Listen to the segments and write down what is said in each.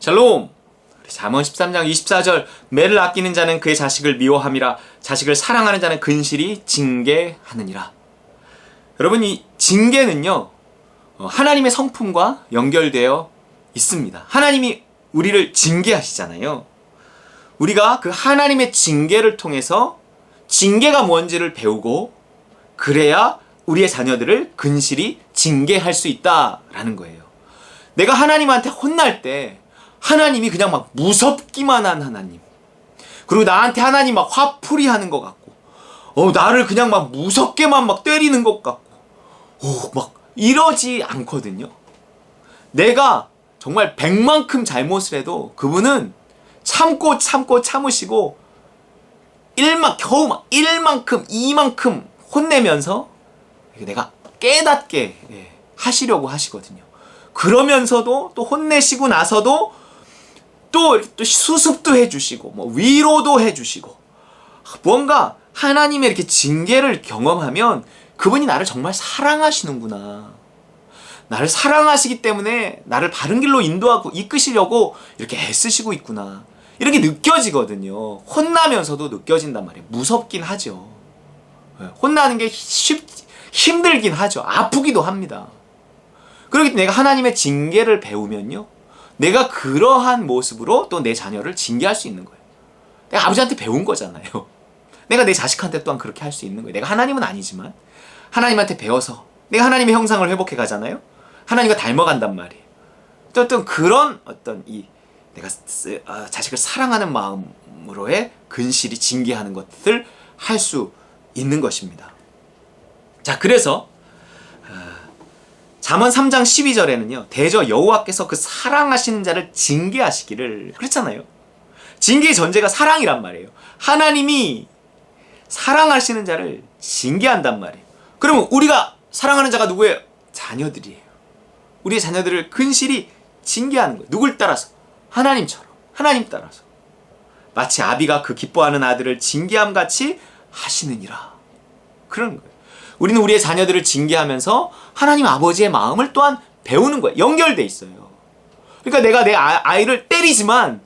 샬롬! 잠언 13장 24절 매를 아끼는 자는 그의 자식을 미워함이라 자식을 사랑하는 자는 근실이 징계하느니라. 여러분, 이 징계는요 하나님의 성품과 연결되어 있습니다. 하나님이 우리를 징계하시잖아요. 우리가 그 하나님의 징계를 통해서 징계가 뭔지를 배우고 그래야 우리의 자녀들을 근실히 징계할 수 있다라는 거예요. 내가 하나님한테 혼날 때 하나님이 그냥 막 무섭기만 한 하나님, 그리고 나한테 하나님 막 화풀이 하는 것 같고 나를 그냥 막 무섭게만 막 때리는 것 같고 막 이러지 않거든요. 내가 정말 100만큼 잘못을 해도 그분은 참고 참으시고 겨우 막 1만큼 2만큼 혼내면서 내가 깨닫게 하시려고 하시거든요. 그러면서도 또 혼내시고 나서도 또 수습도 해주시고 뭐 위로도 해주시고, 뭔가 하나님의 이렇게 징계를 경험하면 그분이 나를 정말 사랑하시는구나, 나를 사랑하시기 때문에 나를 바른 길로 인도하고 이끄시려고 이렇게 애쓰시고 있구나, 이렇게 느껴지거든요. 혼나면서도 느껴진단 말이에요. 무섭긴 하죠. 혼나는 게 힘들긴 하죠. 아프기도 합니다. 그렇기 때문에 내가 하나님의 징계를 배우면요, 내가 그러한 모습으로 또 내 자녀를 징계할 수 있는 거예요. 내가 아버지한테 배운 거잖아요. 내가 내 자식한테 또한 그렇게 할 수 있는 거예요. 내가 하나님은 아니지만 하나님한테 배워서 내가 하나님의 형상을 회복해 가잖아요. 하나님과 닮아간단 말이에요. 어떤 그런 내가 자식을 사랑하는 마음으로의 근실히 징계하는 것을 할 수 있는 것입니다. 자, 그래서 잠언 3장 12절에는요 대저 여호와께서 그 사랑하시는 자를 징계하시기를, 그렇잖아요. 징계의 전제가 사랑이란 말이에요. 하나님이 사랑하시는 자를 징계한단 말이에요. 그러면 우리가 사랑하는 자가 누구예요? 자녀들이에요. 우리의 자녀들을 근실히 징계하는 거예요. 누굴 따라서? 하나님처럼, 하나님 따라서. 마치 아비가 그 기뻐하는 아들을 징계함같이 하시느니라. 그런 거예요. 우리는 우리의 자녀들을 징계하면서 하나님 아버지의 마음을 또한 배우는 거예요. 연결돼 있어요. 그러니까 내가 내 아이를 때리지만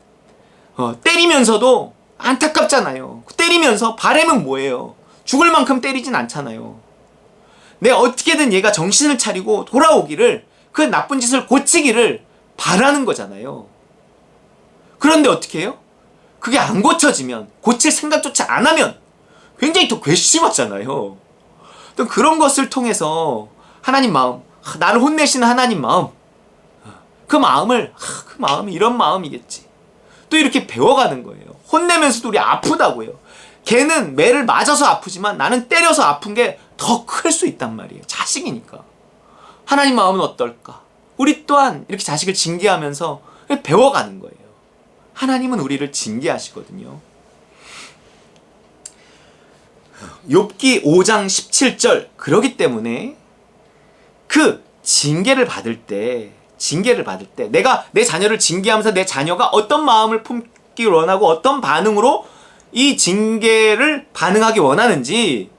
때리면서도 안타깝잖아요. 때리면서 바람은 뭐예요? 죽을 만큼 때리진 않잖아요. 내가 어떻게든 얘가 정신을 차리고 돌아오기를, 그 나쁜 짓을 고치기를 바라는 거잖아요. 그런데 어떻게 해요? 그게 안 고쳐지면, 고칠 생각조차 안 하면 굉장히 더 괘씸하잖아요. 또 그런 것을 통해서 하나님 마음, 나를 혼내시는 하나님 마음, 그 마음이 이런 마음이겠지, 또 이렇게 배워가는 거예요. 혼내면서도 우리 아프다고요. 걔는 매를 맞아서 아프지만 나는 때려서 아픈 게 더 클 수 있단 말이에요. 자식이니까. 하나님 마음은 어떨까? 우리 또한 이렇게 자식을 징계하면서 배워가는 거예요. 하나님은 우리를 징계하시거든요. 욥기 5장 17절, 그러기 때문에 그 징계를 받을 때 내가 내 자녀를 징계하면서 내 자녀가 어떤 마음을 품기 원하고 어떤 반응으로 이 징계를 반응하기 원하는지,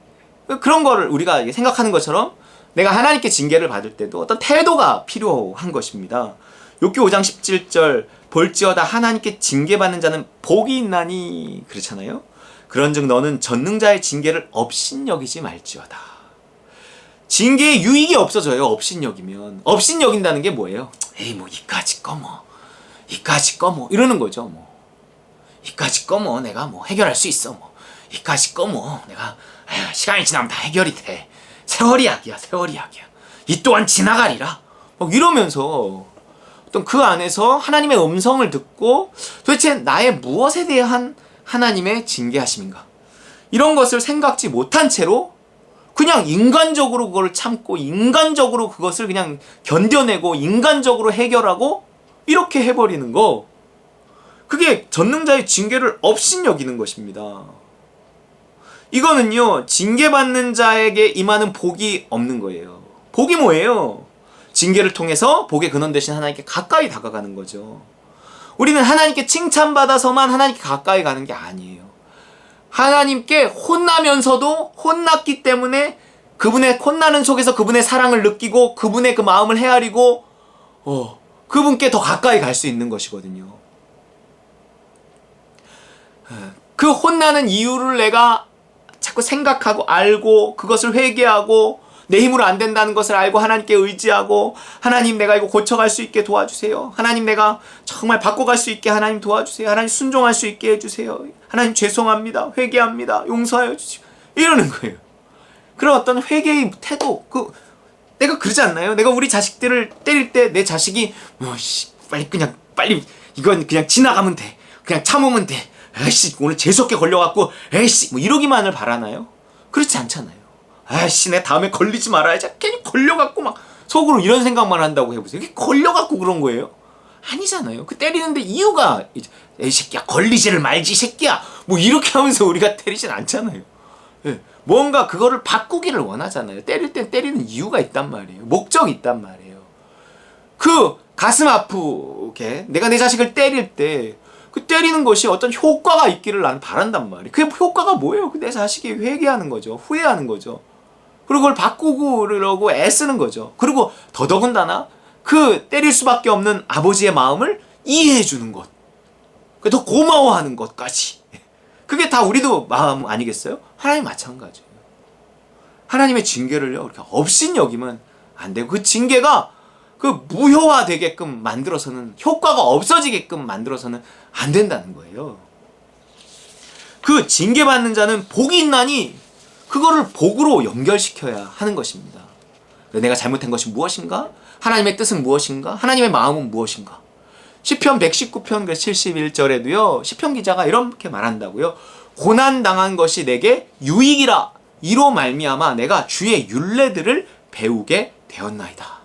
그런 거를 우리가 생각하는 것처럼 내가 하나님께 징계를 받을 때도 어떤 태도가 필요한 것입니다. 욥기 5장 17절, 볼지어다 하나님께 징계받는 자는 복이 있나니, 그렇잖아요. 그런즉 너는 전능자의 징계를 업신여기지 말지어다. 징계의 유익이 없어져요. 업신여기면. 업신여긴다는 게 뭐예요? 에이 뭐 이까짓 거 뭐 이러는 거죠. 뭐 이까짓 거 뭐 내가 뭐 해결할 수 있어. 뭐 이까짓 거 뭐 내가 시간이 지나면 다 해결이 돼. 세월이 약이야. 이 또한 지나가리라. 막 이러면서 어떤 그 안에서 하나님의 음성을 듣고 도대체 나의 무엇에 대한 하나님의 징계하심인가, 이런 것을 생각지 못한 채로 그냥 인간적으로 그걸 참고 인간적으로 그것을 그냥 견뎌내고 인간적으로 해결하고 이렇게 해버리는 거, 그게 전능자의 징계를 업신여기는 것입니다. 이거는요 징계받는 자에게 임하는 복이 없는 거예요. 복이 뭐예요? 징계를 통해서 복의 근원 되신 하나님께 가까이 다가가는 거죠. 우리는 하나님께 칭찬받아서만 하나님께 가까이 가는 게 아니에요. 하나님께 혼나면서도 혼났기 때문에 그분의 혼나는 속에서 그분의 사랑을 느끼고 그분의 그 마음을 헤아리고 그분께 더 가까이 갈 수 있는 것이거든요. 그 혼나는 이유를 내가 자꾸 생각하고 알고 그것을 회개하고 내 힘으로 안 된다는 것을 알고 하나님께 의지하고 하나님 내가 이거 고쳐갈 수 있게 도와주세요. 하나님 내가 정말 바꿔갈 수 있게 하나님 도와주세요. 하나님 순종할 수 있게 해주세요. 하나님 죄송합니다. 회개합니다. 용서하여 주시고 이러는 거예요. 그런 어떤 회개의 태도 내가 그러지 않나요? 내가 우리 자식들을 때릴 때 내 자식이 빨리 이건 그냥 지나가면 돼. 그냥 참으면 돼. 에이씨 오늘 재수없게 걸려갖고 에이씨 뭐 이러기만을 바라나요? 그렇지 않잖아요. 아이씨 내 다음에 걸리지 말아야지. 괜히 걸려갖고 막 속으로 이런 생각만 한다고 해보세요. 이게 걸려갖고 그런 거예요? 아니잖아요. 그 때리는데 이유가 에이 새끼야 걸리지를 말지 새끼야 뭐 이렇게 하면서 우리가 때리진 않잖아요. 예. 뭔가 그거를 바꾸기를 원하잖아요. 때릴 땐 때리는 이유가 있단 말이에요. 목적이 있단 말이에요. 그 가슴 아프게 내가 내 자식을 때릴 때 그 때리는 것이 어떤 효과가 있기를 나는 바란단 말이에요. 그 효과가 뭐예요? 내 자식이 회개하는 거죠. 후회하는 거죠. 그리고 그걸 바꾸려고 애쓰는 거죠. 그리고 더더군다나 그 때릴 수밖에 없는 아버지의 마음을 이해해 주는 것. 더 고마워하는 것까지. 그게 다 우리도 마음 아니겠어요? 하나님 마찬가지예요. 하나님의 징계를요, 이렇게 없인 여기면 안 되고, 그 징계가 그 무효화되게끔 만들어서는, 효과가 없어지게끔 만들어서는 안 된다는 거예요. 그 징계받는 자는 복이 있나니 그거를 복으로 연결시켜야 하는 것입니다. 내가 잘못한 것이 무엇인가? 하나님의 뜻은 무엇인가? 하나님의 마음은 무엇인가? 시편 119편 71절에도요. 시편 기자가 이렇게 말한다고요. 고난당한 것이 내게 유익이라. 이로 말미암아 내가 주의 율례들을 배우게 되었나이다.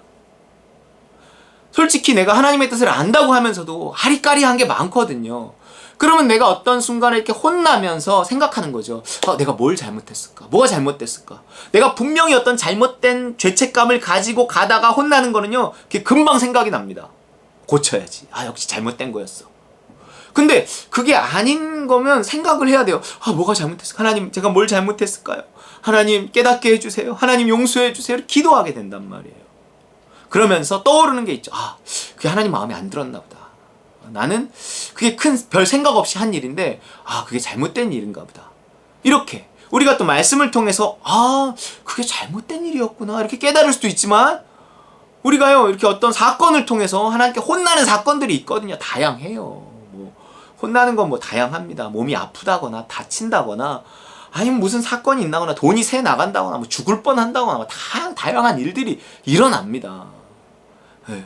솔직히 내가 하나님의 뜻을 안다고 하면서도 아리까리한 게 많거든요. 그러면 내가 어떤 순간에 이렇게 혼나면서 생각하는 거죠. 내가 뭘 잘못했을까? 뭐가 잘못됐을까? 내가 분명히 어떤 잘못된 죄책감을 가지고 가다가 혼나는 거는요. 그게 금방 생각이 납니다. 고쳐야지. 역시 잘못된 거였어. 근데 그게 아닌 거면 생각을 해야 돼요. 뭐가 잘못했을까? 하나님 제가 뭘 잘못했을까요? 하나님 깨닫게 해주세요. 하나님 용서해 주세요. 기도하게 된단 말이에요. 그러면서 떠오르는 게 있죠. 그게 하나님 마음에 안 들었나 보다. 나는 그게 별 생각 없이 한 일인데 그게 잘못된 일인가 보다. 이렇게 우리가 또 말씀을 통해서 그게 잘못된 일이었구나 이렇게 깨달을 수도 있지만 우리가요 이렇게 어떤 사건을 통해서 하나님께 혼나는 사건들이 있거든요. 다양해요. 혼나는 건 다양합니다. 몸이 아프다거나 다친다거나 아니면 무슨 사건이 있나거나 돈이 새 나간다거나 죽을 뻔한다거나 다양한 일들이 일어납니다. 네.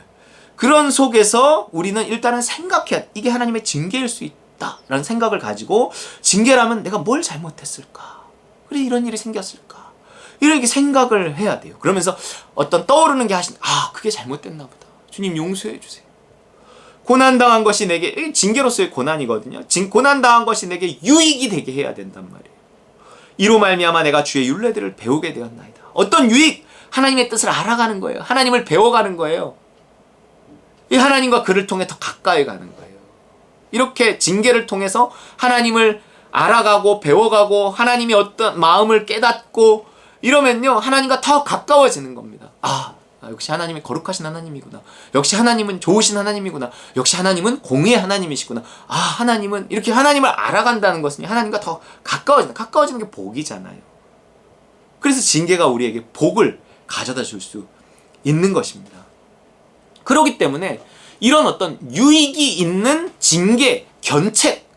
그런 속에서 우리는 일단은 생각해야 이게 하나님의 징계일 수 있다라는 생각을 가지고 징계라면 내가 뭘 잘못했을까? 그래 이런 일이 생겼을까? 이렇게 생각을 해야 돼요. 그러면서 어떤 떠오르는 게 그게 잘못됐나 보다. 주님 용서해 주세요. 고난당한 것이 내게 징계로서의 고난이거든요. 고난당한 것이 내게 유익이 되게 해야 된단 말이에요. 이로 말미암아 내가 주의 율례들을 배우게 되었나이다. 어떤 유익? 하나님의 뜻을 알아가는 거예요. 하나님을 배워가는 거예요. 이 하나님과 그를 통해 더 가까이 가는 거예요. 이렇게 징계를 통해서 하나님을 알아가고 배워가고 하나님이 어떤 마음을 깨닫고 이러면요 하나님과 더 가까워지는 겁니다. 역시 하나님이 거룩하신 하나님이구나. 역시 하나님은 좋으신 하나님이구나. 역시 하나님은 공의의 하나님이시구나. 하나님은 이렇게 하나님을 알아간다는 것은 하나님과 더 가까워지는 게 복이잖아요. 그래서 징계가 우리에게 복을 가져다 줄 수 있는 것입니다. 그렇기 때문에 이런 어떤 유익이 있는 징계, 견책,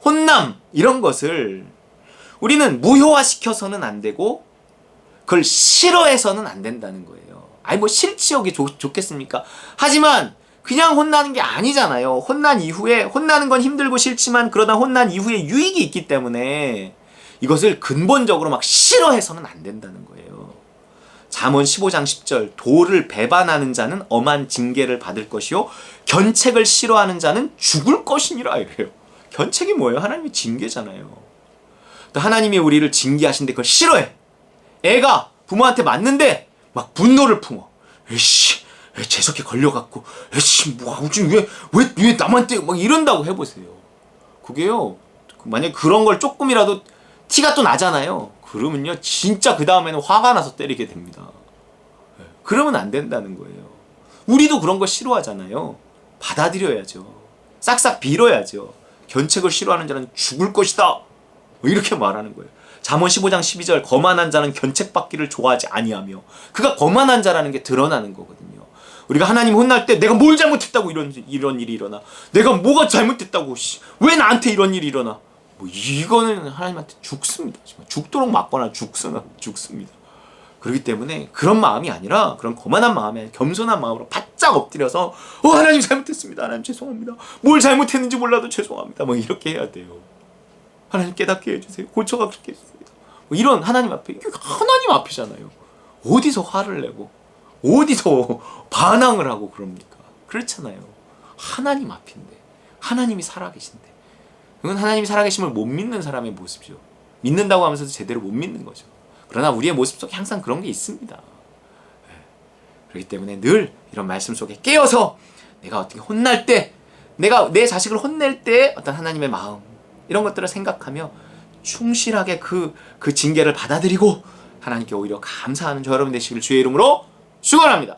혼남 이런 것을 우리는 무효화시켜서는 안 되고 그걸 싫어해서는 안 된다는 거예요. 싫지 여기 좋겠습니까? 하지만 그냥 혼나는 게 아니잖아요. 혼나는 건 힘들고 싫지만 그러다 혼난 이후에 유익이 있기 때문에 이것을 근본적으로 막 싫어해서는 안 된다는 거예요. 잠언 15장 10절 도를 배반하는 자는 엄한 징계를 받을 것이요 견책을 싫어하는 자는 죽을 것이니라 이래요. 견책이 뭐예요? 하나님의 징계잖아요. 또 하나님이 우리를 징계하신데 그걸 싫어해. 애가 부모한테 맞는데 막 분노를 품어. 재수없게 걸려갖고 왜 남한테 막 이런다고 해보세요. 그게요 만약에 그런 걸 조금이라도 티가 또 나잖아요. 그러면요 진짜 그 다음에는 화가 나서 때리게 됩니다. 그러면 안 된다는 거예요. 우리도 그런 거 싫어하잖아요. 받아들여야죠. 싹싹 빌어야죠. 견책을 싫어하는 자는 죽을 것이다 뭐 이렇게 말하는 거예요. 잠언 15장 12절 거만한 자는 견책받기를 좋아하지 아니하며, 그가 거만한 자라는 게 드러나는 거거든요. 우리가 하나님 혼날 때 내가 뭘 잘못했다고 이런 일이 일어나, 내가 뭐가 잘못했다고, 왜 나한테 이런 일이 일어나, 뭐 이거는 하나님한테 죽습니다. 죽도록 맞거나 죽습니다. 그렇기 때문에 그런 마음이 아니라, 그런 거만한 마음에 겸손한 마음으로 바짝 엎드려서 하나님 잘못했습니다. 하나님 죄송합니다. 뭘 잘못했는지 몰라도 죄송합니다. 뭐 이렇게 해야 돼요. 하나님 깨닫게 해주세요. 고쳐가게 해주세요. 뭐 이런 하나님 앞에, 이게 하나님 앞이잖아요. 어디서 화를 내고 어디서 반항을 하고 그럽니까? 그렇잖아요. 하나님 앞인데, 하나님이 살아계신데. 이건 하나님이 살아계심을 못 믿는 사람의 모습이죠. 믿는다고 하면서도 제대로 못 믿는 거죠. 그러나 우리의 모습 속에 항상 그런 게 있습니다. 그렇기 때문에 늘 이런 말씀 속에 깨어서 내가 어떻게 혼날 때, 내가 내 자식을 혼낼 때 어떤 하나님의 마음, 이런 것들을 생각하며 충실하게 그 징계를 받아들이고 하나님께 오히려 감사하는 저 여러분 되시길 주의 이름으로 축원합니다.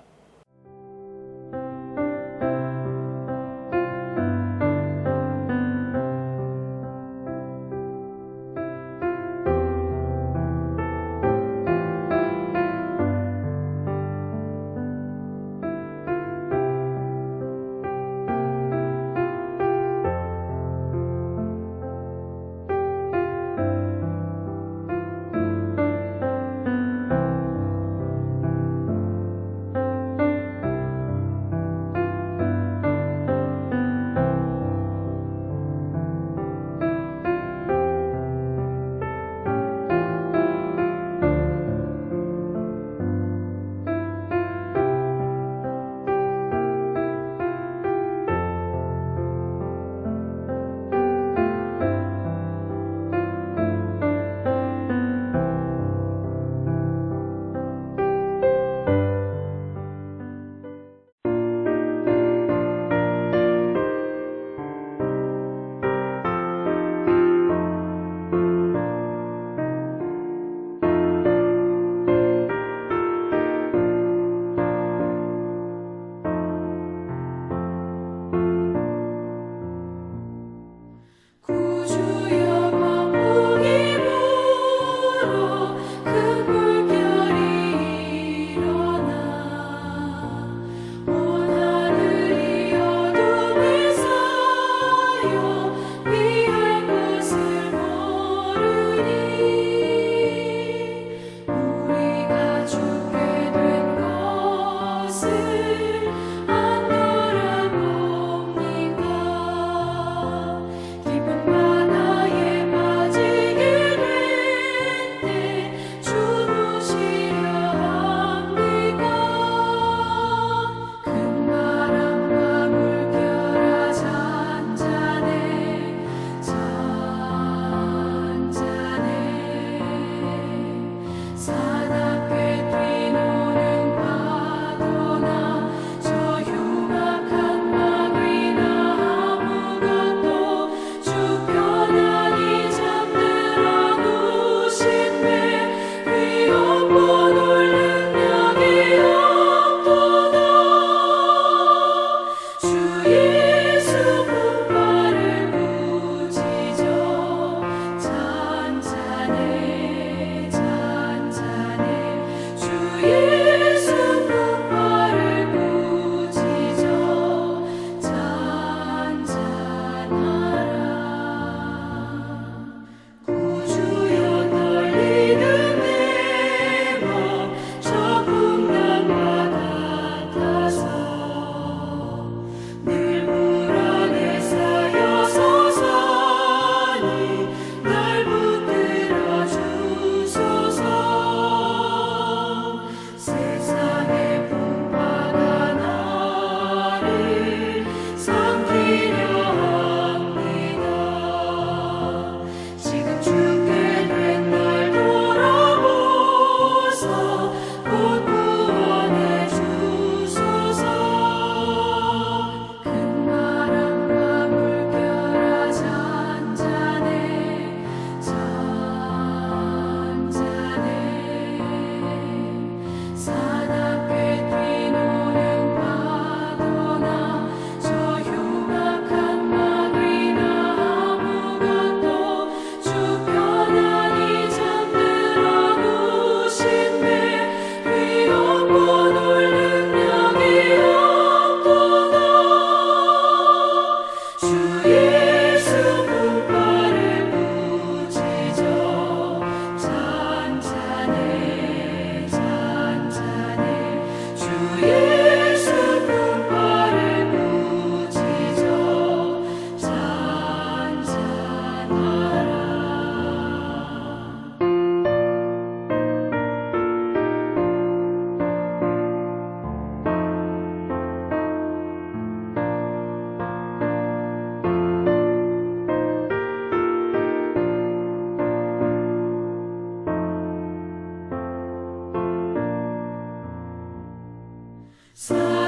사랑